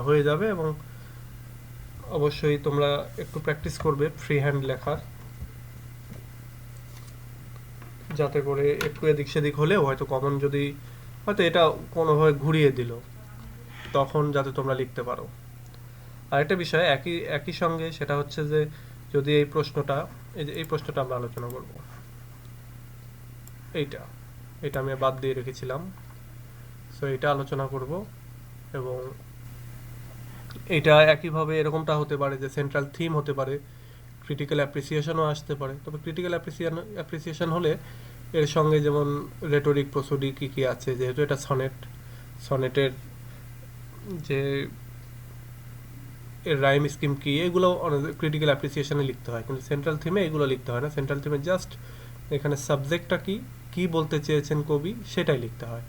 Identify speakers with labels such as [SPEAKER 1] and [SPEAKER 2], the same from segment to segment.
[SPEAKER 1] হয়ে যাবে। এবং অবশ্যই তোমরা একটু প্র্যাকটিস করবে ফ্রি হ্যান্ড লেখার, যাতে করে একটু এদিক সেদিক হলেও হয়তো কমন যদি হয়তো এটা কোনোভাবে ঘুরিয়ে দিল, তখন যাতে তোমরা লিখতে পারো। আরেকটা বিষয় একই একই সঙ্গে, সেটা হচ্ছে যে যদি এই প্রশ্নটা, এই যে এই প্রশ্নটা আমরা আলোচনা করব, এইটা এটা আমি বাদ দিয়ে রেখেছিলাম। সো এটা আলোচনা করব। এবং এটা একইভাবে এরকমটা হতে পারে যে সেন্ট্রাল থিম হতে পারে, ক্রিটিক্যাল অ্যাপ্রিসিয়েশনও আসতে পারে। তবে ক্রিটিক্যাল অ্যাপ্রিসিয়েশন হলে এর সঙ্গে যেমন রেটোরিক প্রসোডি কী কী আছে, যেহেতু এটা সনেট, সনেটের যে এর রাইম স্কিম কী, এগুলো ক্রিটিক্যাল অ্যাপ্রিসিয়েশনে লিখতে হয়, কিন্তু সেন্ট্রাল থিমে এগুলো লিখতে হয় না। সেন্ট্রাল থিমে জাস্ট এখানে সাবজেক্টটা কি, কী বলতে চেয়েছেন কবি, সেটাই লিখতে হয়।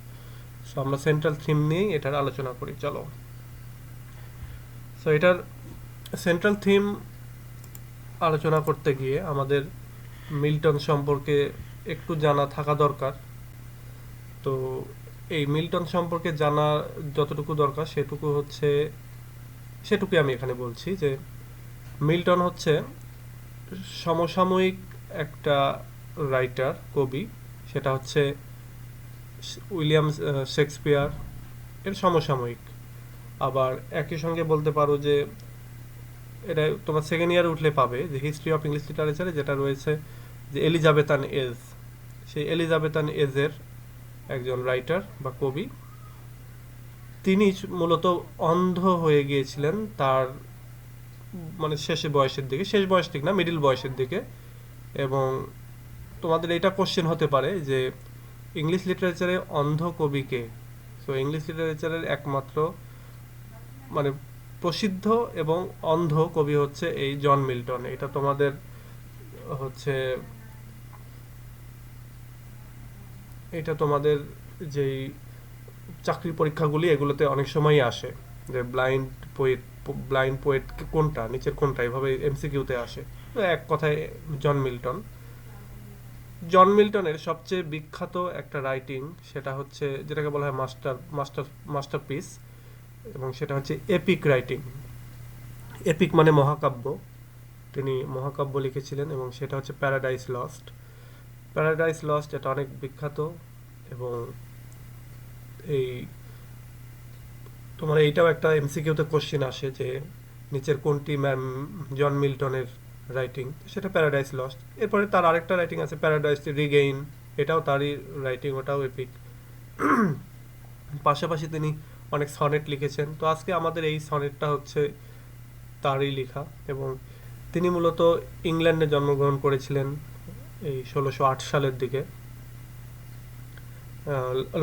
[SPEAKER 1] সো আমরা সেন্ট্রাল থিম নিয়েই এটার আলোচনা করি, চলো। সো এটার সেন্ট্রাল থিম আলোচনা করতে গিয়ে আমাদের মিল্টন সম্পর্কে একটু জানা থাকা দরকার। তো এই মিল্টন সম্পর্কে জানা যতটুকু দরকার সেটুকুই আমি এখানে বলছি, যে মিল্টন হচ্ছে সমসাময়িক একটা রাইটার, কবি। সেটা হচ্ছে উইলিয়াম শেক্সপিয়ার এর সমসাময়িক। আবার একই সঙ্গে বলতে পারো যে এটা তোমার সেকেন্ড ইয়ারে উঠলে পাবে, যে হিস্ট্রি অফ ইংলিশ লিটারেচারে যেটা রয়েছে, যে এলিজাবেথান এজ, সেই এলিজাবেথান এজের একজন রাইটার বা কবি। তিনি মূলত অন্ধ হয়ে গিয়েছিলেন তার মানে শেষে বয়সের দিকে, শেষ বয়স ঠিক না, মিডিল বয়সের দিকে। এবং তোমাদের এটা কোশ্চেন হতে পারে যে ইংলিশ লিটারেচারে অন্ধ কবিকে। সো ইংলিশ লিটারেচারের একমাত্র মানে প্রসিদ্ধ এবং অন্ধ কবি হচ্ছে এই জন মিল্টন। এটা তোমাদের হচ্ছে, এটা তোমাদের যেই চাকরির পরীক্ষাগুলি এগুলোতে অনেক সময়ই আসে, যে ব্লাইন্ড পোয়েট কোনটা, নিচের কোনটা, এভাবে এমসিকিউতে আসে। তো এক কথায় জন মিল্টন। জন মিল্টনের সবচেয়ে বিখ্যাত একটা রাইটিং, সেটা হচ্ছে যেটাকে বলা হয় মাস্টারপিস, এবং সেটা হচ্ছে এপিক রাইটিং। এপিক মানে মহাকাব্য। তিনি মহাকাব্য লিখেছিলেন, এবং সেটা হচ্ছে প্যারাডাইস লস্ট। প্যারাডাইস লস্ট এটা অনেক বিখ্যাত। এবং এই তোমার এইটাও একটা এমসিকিউতে কোশ্চেন আসে, যে নিচের কোনটি জন মিল্টনের রাইটিং, সেটা প্যারাডাইস লস্ট। এরপরে তার আরেকটা রাইটিং আছে প্যারাডাইস রিগেইন, এটাও তারই রাইটিং, ওটাও এপিক। পাশাপাশি তিনি অনেক সনেট লিখেছেন। তো আজকে আমাদের এই সনেটটা হচ্ছে তারই লেখা। এবং তিনি মূলত ইংল্যান্ডে জন্মগ্রহণ করেছিলেন এই 1608 সালের দিকে,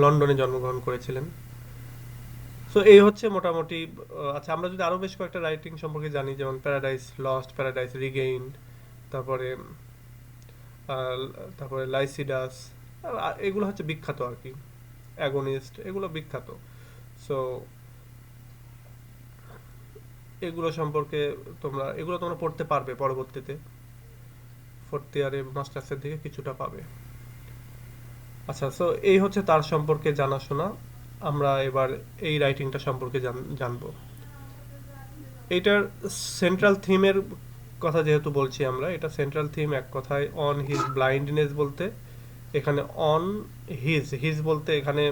[SPEAKER 1] লন্ডনে জন্মগ্রহণ করেছিলেন। সো এই হচ্ছে মোটামুটি। আচ্ছা, আমরা যদি আরও বেশ কয়েকটা রাইটিং সম্পর্কে জানি, যেমন প্যারাডাইস লস্ট, প্যারাডাইস রিগেইন, তারপরে তারপরে লাইসিডাস, এগুলো হচ্ছে বিখ্যাত আর কি, অ্যাগোনিস্ট, এগুলো বিখ্যাত। সো এগুলো তোমরা পড়তে পারবে পরবর্তীতে, ফোর্থ ইয়ারে মাস্টার্সের দিকে কিছুটা পাবে। আচ্ছা, সো এই হচ্ছে তার সম্পর্কে জানাশোনা। আমরা এবার এই রাইটিংটা সম্পর্কে জানবো। এইটার সেন্ট্রাল থিমের কথা যেহেতু বলছি আমরা, এটা সেন্ট্রাল থিম এক কথায় অন হিজ ব্লাইন্ডনেস বলতে, এখানে অন হিজ, হিজ বলতে এখানে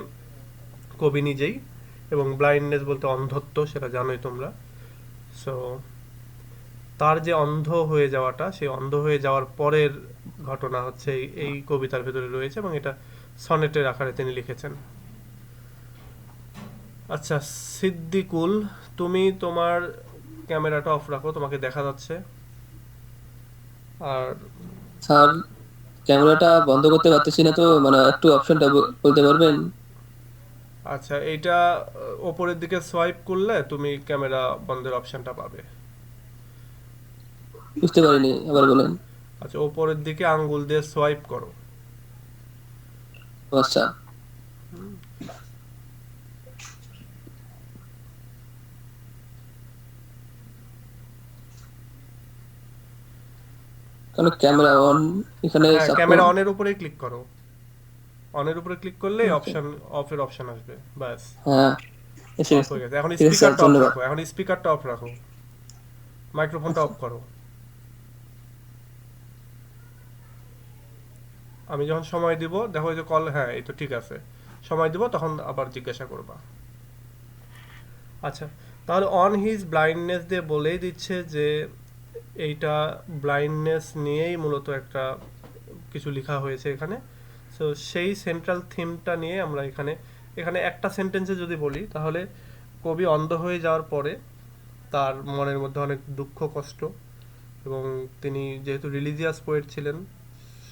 [SPEAKER 1] কবি নিজেই, এবং ব্লাইন্ডনেস বলতে অন্ধত্ব, সেটা জানোই তোমরা। সো তার যে অন্ধ হয়ে যাওয়াটা, সেই অন্ধ হয়ে যাওয়ার পরের ঘটনা হচ্ছে এই কবিতার ভেতরে রয়েছে, এবং এটা সনেটের আকারে তিনি লিখেছেন। আচ্ছা সিদ্দিকুল, তুমি তোমার ক্যামেরাটা অফ রাখো, তোমাকে দেখা যাচ্ছে। আর
[SPEAKER 2] স্যার, ক্যামেরাটা বন্ধ করতে পারতেছি না তো, মানে একটু অপশনটা বলতে পারবেন?
[SPEAKER 1] আচ্ছা, এইটা ওপরের দিকে সোয়াইপ করলে তুমি ক্যামেরা বন্ধের অপশনটা পাবে।
[SPEAKER 2] বুঝতে পারিনি, আবার বলেন।
[SPEAKER 1] আচ্ছা, ওপরের দিকে আঙ্গুল দিয়ে সোয়াইপ করো।
[SPEAKER 2] ও আচ্ছা। কারণ ক্যামেরা অন এখানে
[SPEAKER 1] হ্যাঁ,
[SPEAKER 2] সাপোর্ট।
[SPEAKER 1] ক্যামেরা অনের উপরেই ক্লিক করো। অনের উপরে ক্লিক করলে
[SPEAKER 2] আচ্ছা।
[SPEAKER 1] অপশন, অফের অপশন আসবে, ব্যাস।
[SPEAKER 2] হ্যাঁ, এসে
[SPEAKER 1] অফ
[SPEAKER 2] গেছে।
[SPEAKER 1] হয়ে গেছে। এখন
[SPEAKER 2] ঠিক আছে স্যার,
[SPEAKER 1] স্পিকারটা অফ
[SPEAKER 2] ধন্যবাদ।
[SPEAKER 1] রাখো, এখন স্পিকারটা অফ রাখো, মাইক্রোফোনটা
[SPEAKER 2] আচ্ছা।
[SPEAKER 1] অফ করো। আমি যখন সময় দিব দেখো এই যে কল, হ্যাঁ এই তো ঠিক আছে, সময় দিব তখন আবার জিজ্ঞাসা করবা। আচ্ছা, তাহলে অন হিজ ব্লাইন্ডনেস দিয়ে বলেই দিচ্ছে যে এইটা ব্লাইন্ডনেস নিয়েই মূলত একটা কিছু লেখা হয়েছে এখানে। সো সেই সেন্ট্রাল থিমটা নিয়ে আমরা এখানে এখানে একটা সেন্টেন্সে যদি বলি তাহলে কবি অন্ধ হয়ে যাওয়ার পরে তার মনের মধ্যে অনেক দুঃখ কষ্ট, এবং তিনি যেহেতু রিলিজিয়াস পোয়েট ছিলেন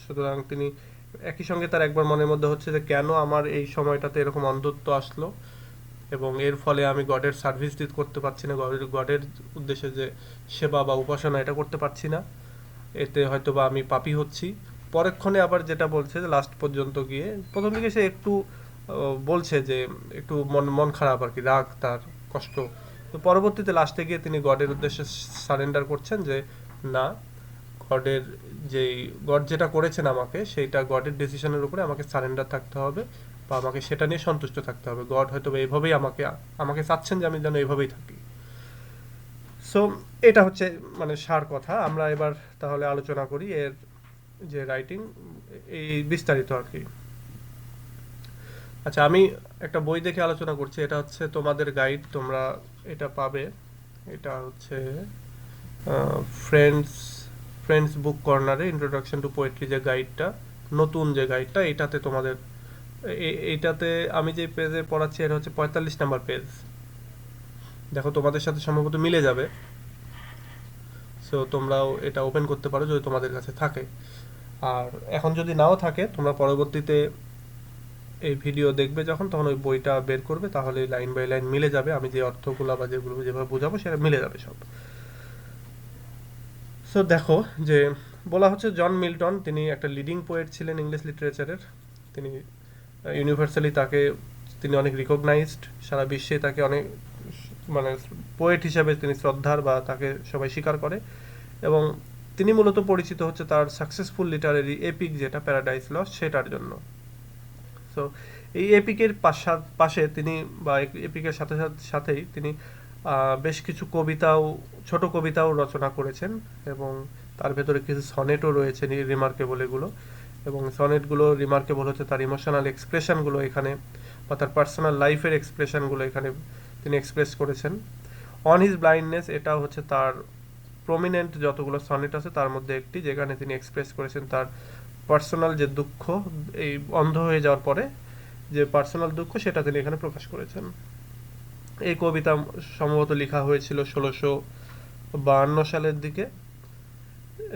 [SPEAKER 1] সুতরাং তিনি একই সঙ্গে তার একবার মনের মধ্যে হচ্ছে যে কেন আমার এই সময়টাতে এরকম অন্ধত্ব আসলো, এবং এর ফলে আমি গডের সার্ভিস দিতে করতে পারছি না, গডের উদ্দেশ্যে যে সেবা বা উপাসনা এটা করতে পারছি না, এতে হয়তো বা আমি পাপী হচ্ছি। পরক্ষণে আবার যেটা বলছে যে লাস্ট পর্যন্ত গিয়ে প্রথম দিকে সে একটু বলছে যে একটু মন মন খারাপ আর কি, রাগ তার কষ্ট, তো পরবর্তীতে লাস্টে গিয়ে তিনি গডের উদ্দেশ্যে সারেন্ডার করছেন যে না, গডের যেই গড যেটা করেছেন আমাকে সেইটা গডের ডিসিশনের উপরে আমাকে সারেন্ডার থাকতে হবে, বা আমাকে সেটা নিয়ে সন্তুষ্ট থাকতে হবে। গড হয়তো বা এইভাবেই আমাকে আমাকে চাচ্ছেন যে আমি যেন এইভাবেই থাকি। সো এটা হচ্ছে মানে সার কথা। আমরা এবার তাহলে আলোচনা করি এর যে রাইটিং, এই বিস্তারিত আর কি। আচ্ছা, আমি একটা বই দেখে আলোচনা করছি, এটা হচ্ছে তোমাদের গাইড, তোমরা এটা পাবে। এটা হচ্ছে ফ্রেন্ডস ফ্রেন্ডস বুক কর্নারে ইন্ট্রোডাকশন টু পোয়েট্রি যে গাইডটা, নতুন যে গাইডটা, এটাতে তোমাদের এইটাতে আমি যে পেজে পড়াচ্ছি এটা হচ্ছে 45 নাম্বার পেজ। দেখো তোমাদের সাথে সম্ভবত মিলে যাবে, সো তোমরাও এটা ওপেন করতে পারো যদি তোমাদের কাছে থাকে। আর এখন যদি নাও থাকে তোমরা পরবর্তীতে এই ভিডিও দেখবে যখন, তখন ওই বইটা বের করবে, তাহলে লাইন বাই লাইন মিলে যাবে, আমি যে অর্থগুলো বা যেগুলো যেভাবে বোঝাবো সেটা মিলে যাবে সব। সো দেখো যে বলা হচ্ছে জন মিল্টন তিনি একটা লিডিং পোয়েট ছিলেন ইংলিশ লিটারেচারের। তিনি ইউনিভার্সালি তাকে, তিনি অনেক রিকগনাইজড, সারা বিশ্বে তাকে অনেক মানে পোয়েট হিসাবে তিনি শ্রদ্ধার বা তাকে সবাই স্বীকার করে। এবং তিনি মূলত পরিচিত হচ্ছে তার সাকসেসফুল লিটারেরি এপিক যেটা প্যারাডাইস লস্ট সেটার জন্য। সো এই এপিকের পাশে তিনি বা এপিকের সাথে সাথেই তিনি বেশ কিছু কবিতাও, ছোট কবিতাও রচনা করেছেন, এবং তার ভেতরে কিছু সনেটও রয়েছে রিমার্কেবল এগুলো। এবং সনেটগুলো রিমার্কেবল হচ্ছে তার ইমোশনাল এক্সপ্রেশনগুলো এখানে, বা তার পার্সোনাল লাইফের এক্সপ্রেশনগুলো এখানে তিনি এক্সপ্রেস করেছেন। অন হিজ ব্লাইন্ডনেস এটাও হচ্ছে তার প্রমিনেন্ট যতগুলো সনেট আছে তার মধ্যে একটি, যেখানে তিনি এক্সপ্রেস করেছেন তার পার্সোনাল যে দুঃখ, এই অন্ধ হয়ে যাওয়ার পরে যে পার্সোনাল দুঃখ সেটা তিনি এখানে প্রকাশ করেছেন। এই কবিতা সম্ভবত লেখা হয়েছিল 1652 সালের দিকে,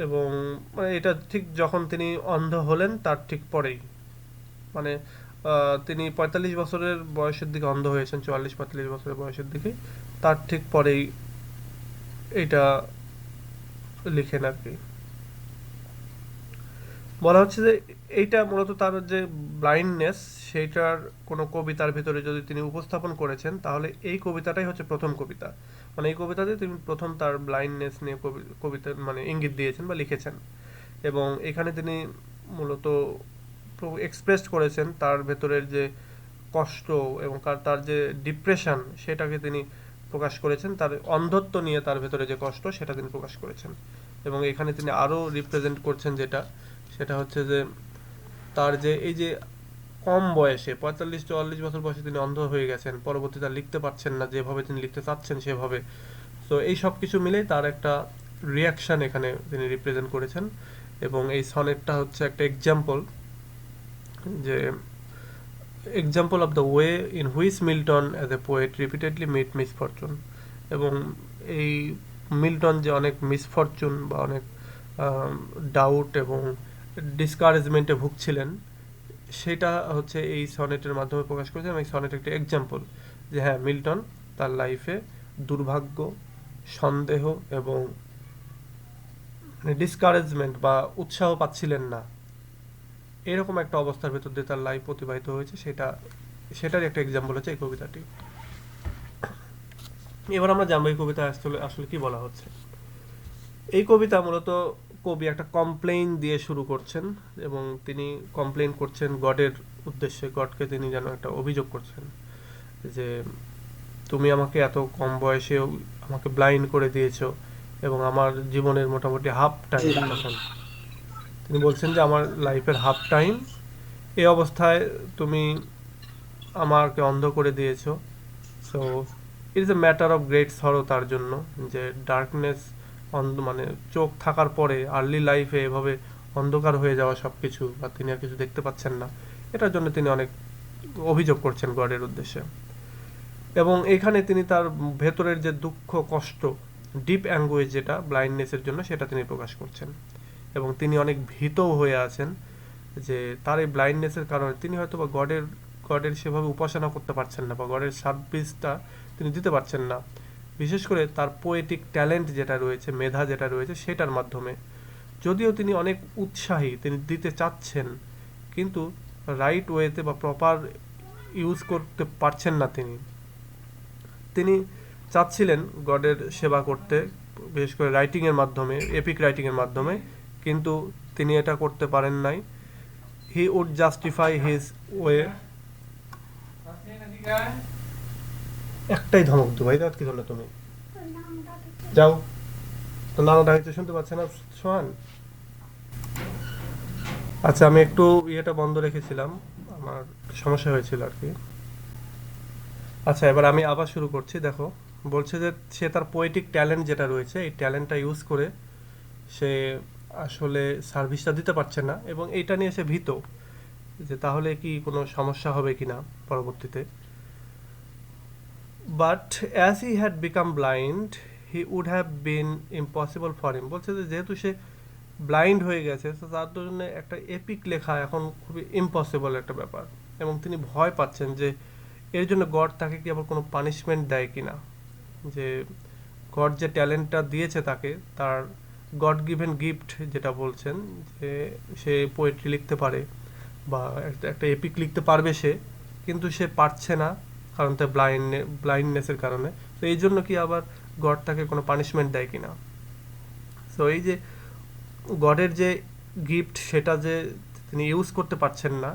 [SPEAKER 1] এবং মানে এটা ঠিক যখন তিনি অন্ধ হলেন তার ঠিক পরেই, মানে তিনি 45 বছরের বয়সের দিকে অন্ধ হয়েছেন, 44-45 বছরের বয়সের দিকে, তার ঠিক পরেই এটা লিখেন আর কি। বলা হচ্ছে যে এইটা মূলত তার যে ব্লাইন্ডনেস সেইটার কোনো কবিতার ভিতরে যদি তিনি উপস্থাপন করেছেন তাহলে এই কবিতাটাই হচ্ছে প্রথম কবিতা, মানে এই কবিতাতে তিনি প্রথম তার ব্লাইন্ডনেস নিয়ে কবিতা মানে ইঙ্গিত দিয়েছেন বা লিখেছেন। এবং এখানে তিনি মূলত এক্সপ্রেস করেছেন তার ভেতরের যে কষ্ট এবং তার যে ডিপ্রেশন সেটাকে তিনি প্রকাশ করেছেন, তার অন্ধত্ব নিয়ে তার ভেতরে যে কষ্ট সেটা তিনি প্রকাশ করেছেন। এবং এখানে তিনি আরও রিপ্রেজেন্ট করছেন যেটা, সেটা হচ্ছে যে তার যে এই যে কম বয়সে 45-44 বছর বয়সে তিনি অন্ধ হয়ে গেছেন, পরবর্তীতে আর লিখতে পারছেন না যেভাবে তিনি লিখতে চাচ্ছেন সেভাবে। তো এই সব কিছু মিলেই তার একটা রিয়াকশান এখানে তিনি রিপ্রেজেন্ট করেছেন। এবং এই সনেটটা হচ্ছে একটা এক্সাম্পল, যে example of the way in which Milton as a poet repeatedly meet misfortune. এবং এই মিল্টন যে অনেক মিসফরচুন বা অনেক ডাউট এবং ডিসকারেজমেন্টে ভুগছিলেন সেটা হচ্ছে এই সনেটের মাধ্যমে প্রকাশ করেছে। এবং এই সনেট একটা এক্সাম্পল যে হ্যাঁ, মিল্টন তার লাইফে দুর্ভাগ্য, সন্দেহ এবং ডিসকারেজমেন্ট বা উৎসাহ পাচ্ছিলেন না, এরকম একটা অবস্থার ভেতর দিয়ে তার লাইফ অতিবাহিত হয়েছে, সেটারই একটা এক্সাম্পল হচ্ছে এই কবিতাটি। এবার আমরা জানবো এই কবিতা আসলে আসলে কি বলা হচ্ছে। এই কবিতা মূলত কবি একটা কমপ্লেইন দিয়ে শুরু করছেন, এবং তিনি কমপ্লেইন করছেন গডের উদ্দেশ্যে, গডকে তিনি যেন একটা অভিযোগ করছেন যে তুমি আমাকে এত কম বয়সে আমাকে ব্লাইন্ড করে দিয়েছো এবং আমার জীবনের মোটামুটি হাফ টাইম তখন তিনি বলছেন যে আমার লাইফের হাফ টাইম এই অবস্থায় তুমি আমাকে অন্ধ করে দিয়েছো। So it is a matter of great সরো তার জন্য, যে ডার্কনেস মানে চোখ থাকার পরে আর্লি লাইফে এভাবে অন্ধকার হয়ে যাওয়া সব কিছু, বা তিনি আর কিছু দেখতে পাচ্ছেন না, এটার জন্য তিনি অনেক অভিযোগ করছেন গডের উদ্দেশ্যে। এবং এখানে তিনি তার ভেতরের যে দুঃখ কষ্ট ডিপ অ্যাঙ্গুয়েজ যেটা ব্লাইন্ডনেসের জন্য, সেটা তিনি প্রকাশ করছেন। এবং তিনি অনেক ভীতও হয়ে আছেন যে তার এই ব্লাইন্ডনেসের কারণে তিনি হয়তো বা গডের সেভাবে উপাসনা করতে পারছেন না, বা গডের সার্ভিসটা তিনি দিতে পারছেন না, বিশেষ করে তার পোয়েটিক ট্যালেন্ট যেটা রয়েছে, মেধা যেটা রয়েছে সেটার মাধ্যমে। যদিও তিনি অনেক উৎসাহী, তিনি দিতে চাচ্ছেন, কিন্তু রাইট ওয়েতে বা প্রপার ইউজ করতে পারছেন না। তিনি চাচ্ছিলেন গডের সেবা করতে, বিশেষ করে রাইটিংয়ের মাধ্যমে, এপিক রাইটিংয়ের মাধ্যমে, কিন্তু তিনি এটা করতে পারেন নাই। He would justify his way. একটাই ধমক দু ভাই, দাঁত কি ধরলে তুমি? যাও, তো নানা ডাকতে শুনতে পাচ্ছে না সোহান? আচ্ছা, আমি একটু ইয়েটা বন্ধ রেখেছিলাম, আমার সমস্যা হয়েছিল আর কি। আচ্ছা, এবার আমি আবার শুরু করছি। দেখো, বলছে যে সে তার পোয়েটিক ট্যালেন্ট যেটা রয়েছে, এই ট্যালেন্টটা ইউজ করে সে আসলে সার্ভিসটা দিতে পারছে না, এবং এইটা নিয়ে সে ভীত যে তাহলে কি কোনো সমস্যা হবে কিনা পরবর্তীতে। But as he had become blind he would have been impossible for him. বলছে যে যেহেতু সে ব্লাইন্ড হয়ে গেছে, তো তার জন্য একটা এপিক লেখা এখন খুবই ইম্পসিবল একটা ব্যাপার। এবং তিনি ভয় পাচ্ছেন যে এর জন্য গড তাকে কি আবার কোনো পানিশমেন্ট দেয় কিনা, যে গড যে ট্যালেন্টটা দিয়েছে তাকে, তার গড গিভেন গিফট যেটা বলছেন, যে সে পোয়েট্রি লিখতে পারে বা একটা এপিক লিখতে পারবে সে, কিন্তু সে পারছে না কারণ তার ব্লাইন্ডনেসের কারণে। তো এই জন্য কি আবার গড তাকে কোনো পানিশমেন্ট দেয় কিনা। সো এই যে গডের যে গিফট সেটা যে তিনি ইউজ করতে পারছেন না,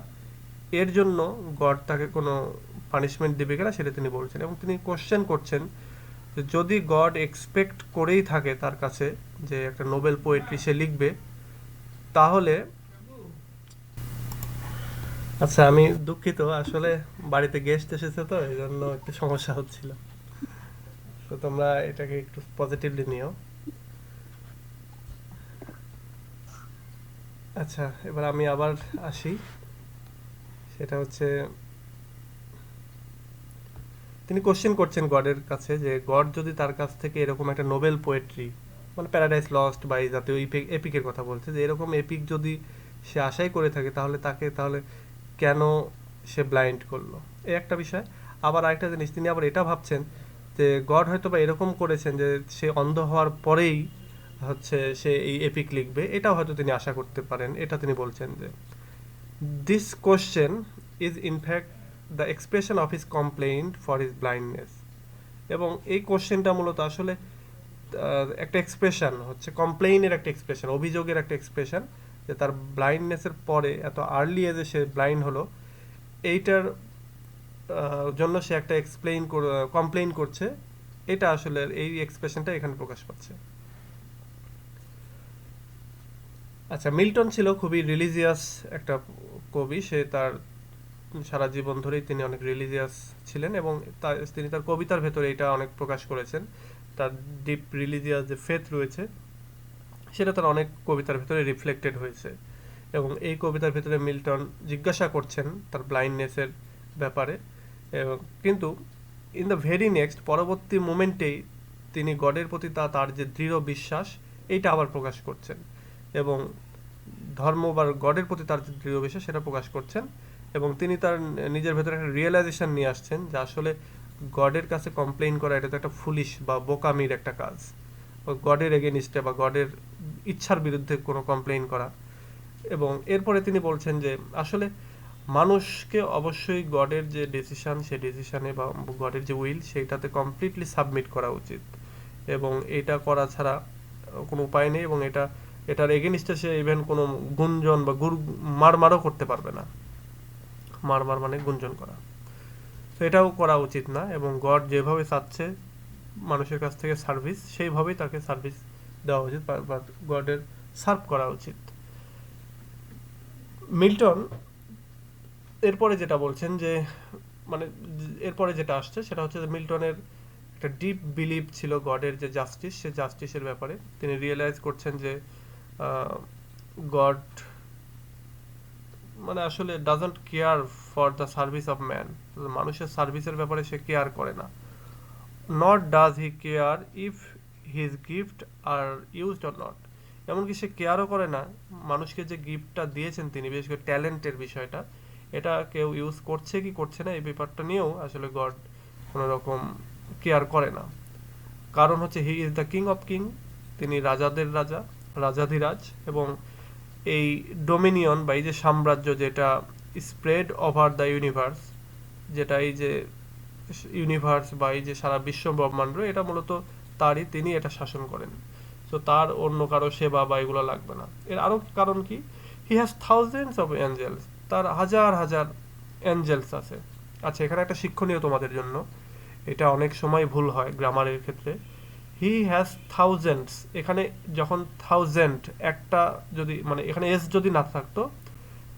[SPEAKER 1] এর জন্য গড তাকে কোনো পানিশমেন্ট দেবে কিনা সেটা তিনি বলছেন। এবং তিনি কোশ্চেন করছেন যে যদি গড এক্সপেক্ট করেই থাকে তার কাছে যে একটা নোবেল পোয়েট্রি সে লিখবে, তাহলে। আচ্ছা, আমি দুঃখিত, আসলে বাড়িতে গেস্ট এসেছে, তো এই জন্য একটু সমস্যা হচ্ছিল। তো তোমরা এটাকে একটু পজিটিভলি নিও। আচ্ছা, এবার আমি আবার আসি। সেটা হচ্ছে তিনি কোশ্চেন করছেন গডের কাছে যে গড যদি তার কাছ থেকে এরকম একটা নোবেল পোয়েট্রি, মানে প্যারাডাইস লস্ট বা এই জাতীয় এপিকের কথা বলছে, যে এরকম এপিক যদি সে আশাই করে থাকে, তাহলে কেন সে ব্লাইন্ড করলো, এই একটা বিষয়। আবার আরেকটা জিনিস, তিনি আবার এটা ভাবছেন যে গড হয়তো বা এরকম করেছেন যে সে অন্ধ হওয়ার পরেই হচ্ছে সে এই এপিক লিখবে, এটাও হয়তো তিনি আশা করতে পারেন। এটা তিনি বলছেন যে this question is in fact the expression of his complaint for his blindness. এবং এই কোশ্চেনটা মূলত আসলে একটা এক্সপ্রেশন, হচ্ছে কমপ্লেইনের একটা এক্সপ্রেশন, অভিযোগের একটা এক্সপ্রেশন, যে তার ব্লাইন্ডনেসের পরে এত আর্লি এজে সে ব্লাইন্ড হলো, এইটার জন্য সে একটা কমপ্লেইন করছে। এটা আসলে এই এক্সপ্রেশনটা এখানে প্রকাশ পাচ্ছে। আচ্ছা, মিল্টন ছিল খুবই রিলিজিয়াস একটা কবি। সে তার সারা জীবন ধরেই তিনি অনেক রিলিজিয়াস ছিলেন, এবং তিনি তার কবিতার ভেতরে এটা অনেক প্রকাশ করেছেন। তার ডিপ রিলিজিয়াস যে ফেথ রয়েছে, সেটা তার অনেক কবিতার ভেতরে রিফ্লেক্টেড হয়েছে। এবং এই কবিতার ভেতরে মিল্টন জিজ্ঞাসা করছেন তার ব্লাইন্ডনেসের ব্যাপারে। এবং কিন্তু ইন দ্য ভেরি নেক্সট, পরবর্তী মোমেন্টেই তিনি গডের প্রতি তার যে দৃঢ় বিশ্বাস, এইটা আবার প্রকাশ করছেন, এবং ধর্ম বা গডের প্রতি তার যে দৃঢ় বিশ্বাস সেটা প্রকাশ করছেন। এবং তিনি তার নিজের ভেতরে একটা রিয়েলাইজেশন নিয়ে আসছেন যে আসলে গডের কাছে কমপ্লেইন করা এটা তো একটা ফুলিশ বা বোকামির একটা কাজ, গডের এগেনিস্টে বা গডের ইচ্ছার বিরুদ্ধে কোনো কমপ্লেইন করা। এবং এরপরে তিনি বলছেন যে আসলে মানুষকে অবশ্যই গডের যে ডিসিশন, সেই ডিসিশনে বা গডের যে উইল, সেইটাতে কমপ্লিটলি সাবমিট করা উচিত, এবং এটা করা ছাড়া কোনো উপায় নেই। এবং এটার এগেনিস্টে সে ইভেন কোনো গুঞ্জন বা মারমারও করতে পারবে না। মারমার মানে গুঞ্জন করা। তো এটাও করা উচিত না, এবং গড যেভাবে চাচ্ছে মানুষের কাছ থেকে সার্ভিস, সেইভাবেই তাকে সার্ভিস দেওয়া উচিত বা গডের সার্ভ করা উচিত। মিল্টন এরপরে যেটা বলছেন যে মানে এরপরে যেটা আসছে সেটা হচ্ছে যে মিল্টনের একটা ডিপ বিলিভ ছিল গডের যে জাস্টিস, সে জাস্টিসের ব্যাপারে তিনি রিয়েলাইজ করছেন যে গড মানে আসলে doesn't care for the service of man, মানুষের সার্ভিসের ব্যাপারে সে কেয়ার করে না। Not does he care if his gift are used or not, এমনকি সে কেয়ারও করে না মানুষকে যে গিফটটা দিয়েছেন তিনি, বিশেষ করে ট্যালেন্টের বিষয়টা, এটা কেউ ইউজ করছে কি করছে না এই ব্যাপারটা নিয়েও আসলে গড কোনো রকম কেয়ার করে না। কারণ হচ্ছে he is the king of king, তিনি রাজাদের রাজা, রাজাধিরাজ, এবং এই ডোমিনিয়ন বা এই যে সাম্রাজ্য যেটা স্প্রেড ওভার দ্য ইউনিভার্স, যেটা এই যে ইউনিভার্স বা এই যে সারা বিশ্ব ব্রহ্মাণ্ড, এটা মূলত তারই, তিনি এটা শাসন করেন। তো তার অন্য কারো সেবা বা এগুলো লাগবে না। এর আরো কারণ কি, he has thousands of angels, তার হাজার হাজার এঞ্জেলস আছে। আচ্ছা, এখানে একটা শিক্ষণীয় তোমাদের জন্য, এটা অনেক সময় ভুল হয় গ্রামারের ক্ষেত্রে। হি হ্যাজ থাউজেন্ডস, এখানে যখন থাউজেন্ড একটা যদি মানে এখানে এস যদি না থাকতো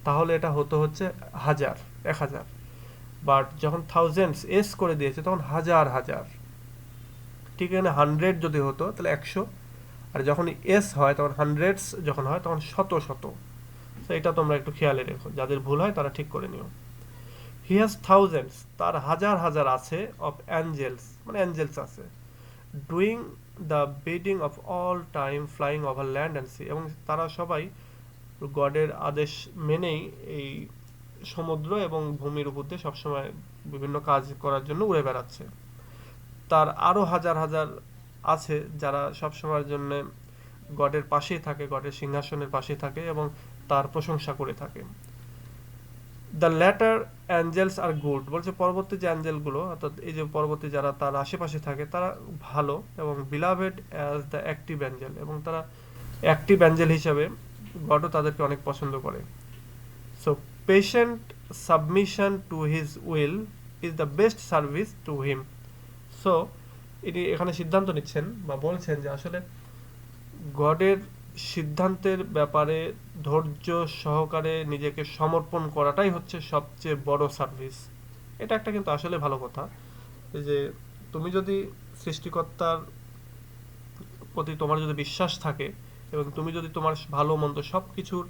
[SPEAKER 1] তাহলে এটা হতো হচ্ছে হাজার, 1000, বাট যখন থাউজেন্ডস এস করে দিয়েছে তখন হাজার হাজার। ঠিক এখানে 100 যদি হতো তাহলে 100, আর যখন এস হয় তখন হান্ড্রেডস যখন হয় তখন শত শত। তো এটা তোমরা একটু খেয়ালে রেখো, যাদের ভুল হয় তারা ঠিক করে নিও। হি হ্যাজ থাউজেন্ডস, তার হাজার হাজার আছে, অফ অ্যাঞ্জেলস মানে অ্যাঞ্জেলস আছে, doing the bidding of all time, flying over land and sea, এবং তারা সবাই গডের আদেশ মেনেই এই সমুদ্র এবং ভূমির উপর দিয়ে সবসময় বিভিন্ন কাজ করার জন্য উড়ে বেড়াচ্ছে। তার আরো হাজার হাজার আছে যারা সবসময়ের জন্য গডের পাশেই থাকে, গডের সিংহাসনের পাশেই থাকে এবং তার প্রশংসা করে থাকে। The latter angels are good, বলছে পরবর্তী যে অ্যাঞ্জেলগুলো, অর্থাৎ এই যে পরবর্তী যারা তার আশেপাশে থাকে তারা ভালো, এবং beloved as the active Angel, এবং তারা অ্যাক্টিভ অ্যাঞ্জেল হিসাবে গডও তাদেরকে অনেক পছন্দ করে। So patient submission to his will is the best service to him. So এটি এখানে সিদ্ধান্ত নিচ্ছেন বা বলছেন যে আসলে গডের সিদ্ধান্তের ব্যাপারে ধৈর্য সহকারে নিজেকে সমর্পণ করাটাই হচ্ছে সবচেয়ে বড় সার্ভিস। এটা একটা কিন্তু আসলে ভালো কথা, এই যে তুমি যদি সৃষ্টিকর্তার প্রতি তোমার যদি বিশ্বাস থাকে এবং তুমি যদি তোমার ভালো মন্দ সব কিছুর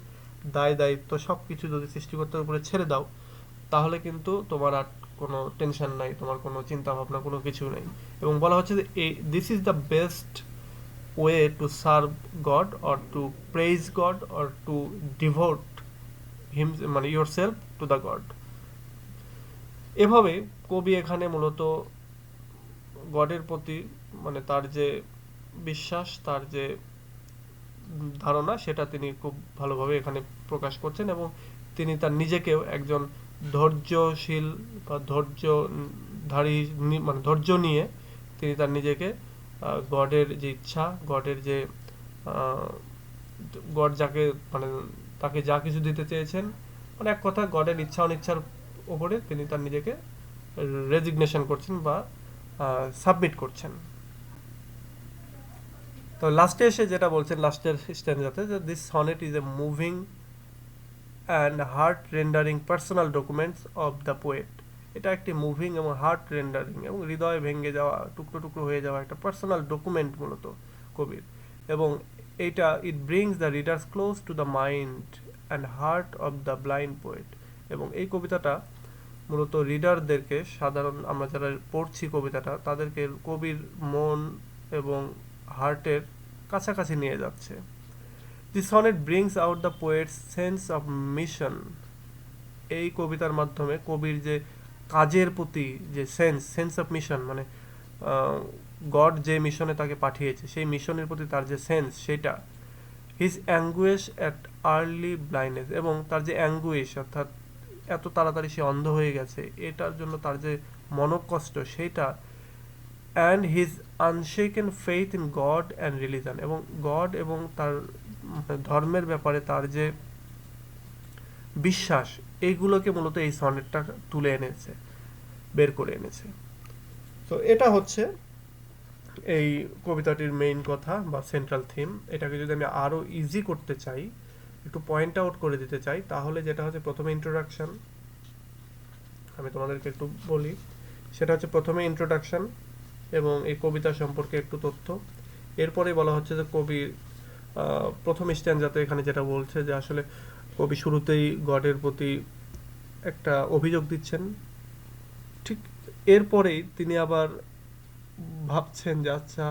[SPEAKER 1] দায় দায়িত্ব সব কিছু যদি সৃষ্টিকর্তার উপরে ছেড়ে দাও, তাহলে কিন্তু তোমার আর কোনো টেনশন নাই, তোমার কোনো চিন্তা ভাবনা কোনো কিছু নেই। এবং বলা হচ্ছে যে এই this is the best way to serve God or to praise God or to devote him মানে yourself to the God। এভাবে কবি এখানে মূলত গডের প্রতি মানে তার যে বিশ্বাস, তার যে ধারণা, সেটা তিনি খুব ভালোভাবে এখানে প্রকাশ করছেন, এবং তিনি তার নিজেকেও একজন ধৈর্যশীল বা ধৈর্যধারী মানে ধৈর্য নিয়ে তিনি তার নিজেকে গডের যে ইচ্ছা, গডের যে গড যাকে মানে তাকে যা কিছু দিতে চেয়েছেন, মানে এক কথা গডের ইচ্ছা অনিচ্ছার উপরে তিনি তার নিজেকে রেজিগনেশন করছেন বা সাবমিট করছেন। তো লাস্টে এসে যেটা বলছেন লাস্টের স্ট্যান্ডাতে, যে this sonnet is a moving and heart rendering personal documents of the poet. এটা একটি মুভিং এবং হার্ট রেন্ডারিং এবং হৃদয় ভেঙে যাওয়া, টুকরো টুকরো হয়ে যাওয়া একটা পার্সোনাল ডকুমেন্ট মূলত কবির। এবং এইটা ইট brings the readers close to the mind and heart of the blind poet. এবং এই কবিতাটা মূলত রিডারদেরকে, সাধারণ আমরা যারা পড়ছি কবিতাটা, তাদেরকে কবির মন এবং হার্টের কাছাকাছি নিয়ে যাচ্ছে। The sonnet brings out the poet's sense of mission. এই কবিতার মাধ্যমে কবির যে কাজের প্রতি যে সেন্স অফ মিশন, মানে গড যে মিশনে তাকে পাঠিয়েছে সেই মিশনের প্রতি তার যে সেন্স, সেটা his anguish at early blindness, এবং তার যে অ্যাঙ্গুইশ অর্থাৎ এত তাড়াতাড়ি সে অন্ধ হয়ে গেছে এটার জন্য তার যে মনোকষ্ট সেইটা, and his unshaken faith in God and religion, এবং গড এবং তার ধর্মের ব্যাপারে তার যে বিশ্বাস, এইগুলোকে মূলত এই সনেটটা তুলে এনেছে। বের করে এনেছে। তো এটা হচ্ছে এই কবিতাটির মেইন কথা বা সেন্ট্রাল থিম। এটাকে যদি আমি আরও ইজি করতে চাই, একটু পয়েন্ট আউট করে দিতে চাই, তাহলে যেটা হচ্ছে প্রথমে ইন্ট্রোডাকশন, আমি তোমাদেরকে একটু বলি। সেটা হচ্ছে প্রথমে ইন্ট্রোডাকশন এবং এই কবিতা সম্পর্কে একটু তথ্য। এরপরে বলা হচ্ছে যে কবি প্রথম স্ট্যান্ডাতে এখানে যেটা বলছে যে আসলে কবি শুরুতেই গডের প্রতি একটা অভিযোগ দিচ্ছেন। ঠিক এরপরেই তিনি আবার ভাবছেন যে আচ্ছা,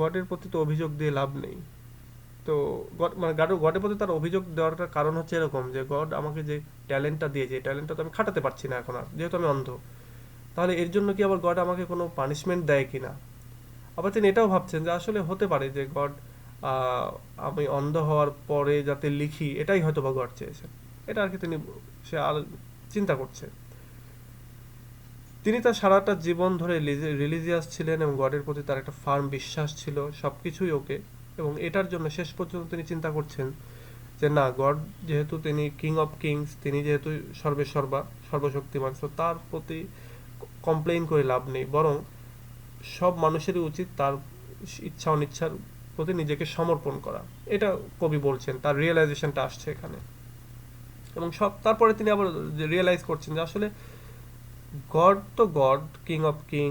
[SPEAKER 1] গডের প্রতি তো অভিযোগ দিয়ে লাভ নেই। তো গড মানে গডের প্রতি তার অভিযোগ দেওয়ার কারণ হচ্ছে এরকম যে গড আমাকে যে ট্যালেন্টটা দিয়েছে, এই ট্যালেন্টটা তো আমি খাটাতে পারছি না এখন আর, যেহেতু আমি অন্ধ। তাহলে এর জন্য কি আবার গড আমাকে কোনো পানিশমেন্ট দেয় কিনা। আবার তিনি এটাও ভাবছেন যে আসলে হতে পারে যে গড আমি অন্ধ হওয়ার পরে যাতে লিখি, এটাই হয়তো বা গড চেয়েছেন। এটা আর কি তিনি সে আর চিন্তা করছে। তিনি তার সারাটা জীবন ধরে রিলিজিয়াস ছিলেন এবং গডের প্রতি তার একটা ফার্ম বিশ্বাস ছিল, সব কিছুই ওকে। এবং এটার জন্য শেষ পর্যন্ত তিনি চিন্তা করছেন যে না, গড যেহেতু তিনি কিং অফ কিংস, তিনি যেহেতু সর্বেসর্বা, সর্বশক্তিমান, তো তার প্রতি কমপ্লেইন করে লাভ নেই, বরং সব মানুষেরই উচিত তার ইচ্ছা অনিচ্ছার প্রতি নিজেকে সমর্পণ করা। এটা কবি বলছেন, তার রিয়েলাইজেশনটা আসছে এখানে। এবং তারপরে তিনি আবার রিয়েলাইজ করছেন যে আসলে গড তো গড, কিং অফ কিং,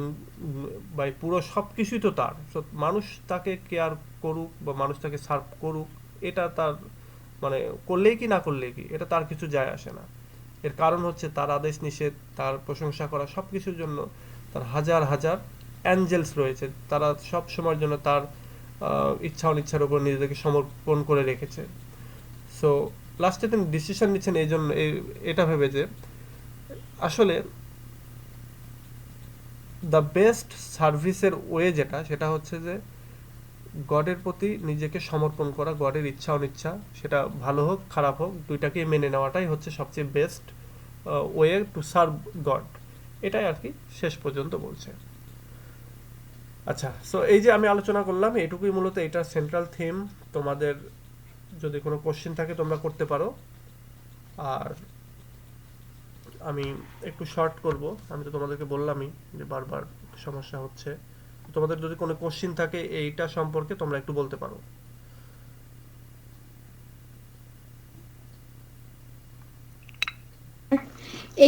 [SPEAKER 1] বা পুরো সব কিছুই তো তার। So, মানুষ তাকে কেয়ার করুক বা মানুষ তাকে সার্ভ করুক, এটা তার মানে করলেই কি না করলেই কি, এটা তার কিছু যায় আসে না। এর কারণ হচ্ছে তার আদেশ নিষেধ, তার প্রশংসা করা, সব কিছুর জন্য তার হাজার হাজার অ্যাঞ্জেলস রয়েছে, তারা সব সময়ের জন্য তার ইচ্ছা অনিচ্ছার উপর নিজেদেরকে সমর্পণ করে রেখেছে। সো লাস্টে তিনি ডিসিশন নিচ্ছেন এই জন্য, এটা ভেবে যে আসলে দ্য বেস্ট সার্ভিসের ওয়ে যেটা, সেটা হচ্ছে যে গডের প্রতি নিজেকে সমর্পণ করা, গডের ইচ্ছা অনিচ্ছা, সেটা ভালো হোক খারাপ হোক, দুইটাকেই মেনে নেওয়াটাই হচ্ছে সবচেয়ে best way to serve god. এটাই আর কি শেষ পর্যন্ত বলছে। আচ্ছা, সো এই যে আমি আলোচনা করলাম, এটুকুই মূলত এটা সেন্ট্রাল থিম। তোমাদের যদি কোনো কোশ্চেন থাকে তোমরা করতে পারো। আর আমি একটু শর্ট করব, আমি তো তোমাদেরকে বললামই যে বারবার সমস্যা হচ্ছে। তোমাদের যদি কোনো কোশ্চেন থাকে এইটা সম্পর্কে তোমরা একটু বলতে পারো।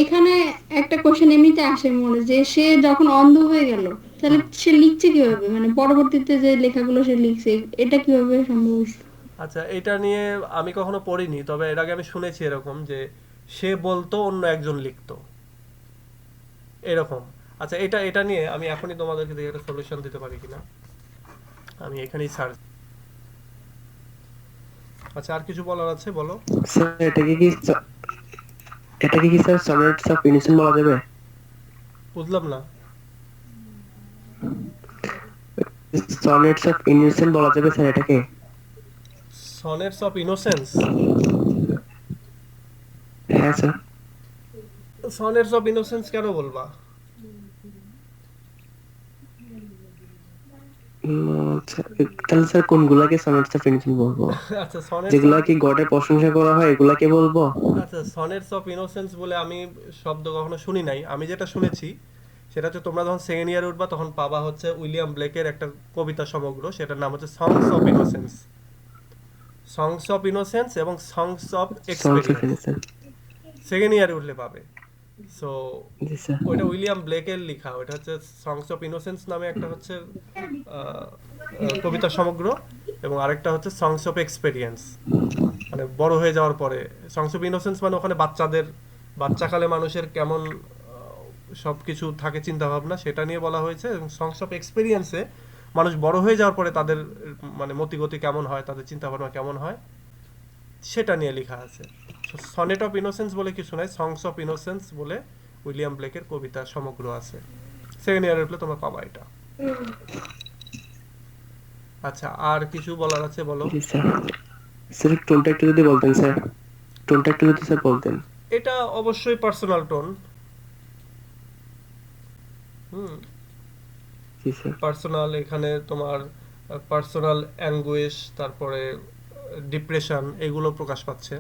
[SPEAKER 3] এখানে একটা কোশ্চেন এমনিতে আসে মনে, যে সে যখন অন্ধ হয়ে গেল তাহলে
[SPEAKER 1] হুম।
[SPEAKER 3] সে লিখছে কিভাবে, মানে পরবর্তীতে যে লেখাগুলো সে লিখছে এটা কিভাবে সম্ভব হয়েছে?
[SPEAKER 1] আচ্ছা, এটা নিয়ে আমি কখনো পড়িনি, তবে এর আগে আমি শুনেছি এরকম যে সে বলতো অন্য একজন লিখতো, এরকম। আচ্ছা, এটা এটা নিয়ে আমি এখনই তোমাদেরকে দেখে একটা সলিউশন দিতে পারি কিনা, আমি এখানেই সার্চ। আচ্ছা, আর কিছু বলার আছে বলো।
[SPEAKER 2] স্যার এটাকে কি স্যার সনেটস অফ ইনোসেন্স বলা যাবে?
[SPEAKER 1] বুঝলাম না।
[SPEAKER 2] সনেটস অফ ইনোসেন্স বলা যাবে স্যার এটাকে?
[SPEAKER 1] Sonnets of innocence?
[SPEAKER 2] হ্যাঁ স্যার।
[SPEAKER 1] সনেটস অফ ইনোসেন্স কেন বলবা?
[SPEAKER 2] আচ্ছা, তাহলে স্যার কোনগুলাকে সনেটস অফ ইনোসেন্স বলবো?
[SPEAKER 1] আচ্ছা, সনেটস অফ
[SPEAKER 2] যেগুলা কি গডের প্রশংসা করা হয় এগুলাকে বলবো?
[SPEAKER 1] আচ্ছা, সনেটস অফ ইনোসেন্স বলে আমি শব্দ কখনো শুনি নাই। আমি যেটা শুনেছি সেটা হচ্ছে তোমরা যখন সেকেন্ড ইয়ারে উঠবা তখন পাবা হচ্ছে উইলিয়াম ব্লেকের একটা কবিতা সমগ্র, সেটার নাম হচ্ছে songs of innocence. Songs of innocence এবং songs of
[SPEAKER 2] songs of
[SPEAKER 1] experience
[SPEAKER 2] innocence.
[SPEAKER 1] Second ইয়ারে উঠলে পাবে। So
[SPEAKER 2] ji sir.
[SPEAKER 1] ওইটা উইলিয়াম ব্লেকের লেখা, ওইটা হচ্ছে সংস অফ ইনোসেন্স নামে একটা হচ্ছে কবিতা সমগ্র, এবং আরেকটা হচ্ছে সংস অফ এক্সপেরিয়েন্স, মানে বড় হয়ে যাওয়ার পরে। সংস অফ ইনোসেন্স মানে ওখানে বাচ্চাকালে মানুষের কেমন সব কিছু থাকে চিন্তা ভাবনা, সেটা নিয়ে বলা হয়েছে। এবং সংস অফ এক্সপেরিয়েন্সে মানুষ বড় হয়ে যাওয়ার পরে তাদের মানে মতিগতি কেমন হয়, তাদের চিন্তা ভাবনা কেমন হয়, সেটা নিয়ে লেখা আছে। সনেট অফ ইনোসেন্স বলে কিছু নাই, সংস অফ ইনোসেন্স বলে উইলিয়াম ব্লেকের কবিতা সমগ্র আছে। সেকেন্ড ইয়ারে উঠলে তোমরা পাবা এটা। আচ্ছা, আর কিছু বলার আছে বলো।
[SPEAKER 2] জি স্যার। স্যার টোনটা একটু যদি বলতেন স্যার, টোনটা একটু যদি স্যার বলতেন।
[SPEAKER 1] এটা অবশ্যই পার্সোনাল টোন। হুম,
[SPEAKER 2] জি স্যার।
[SPEAKER 1] পার্সোনাল, এখানে তোমার পার্সোনাল অ্যাঙ্গুইশ, তারপরে ডিপ্রেশন, এগুলো প্রকাশ পাচ্ছে।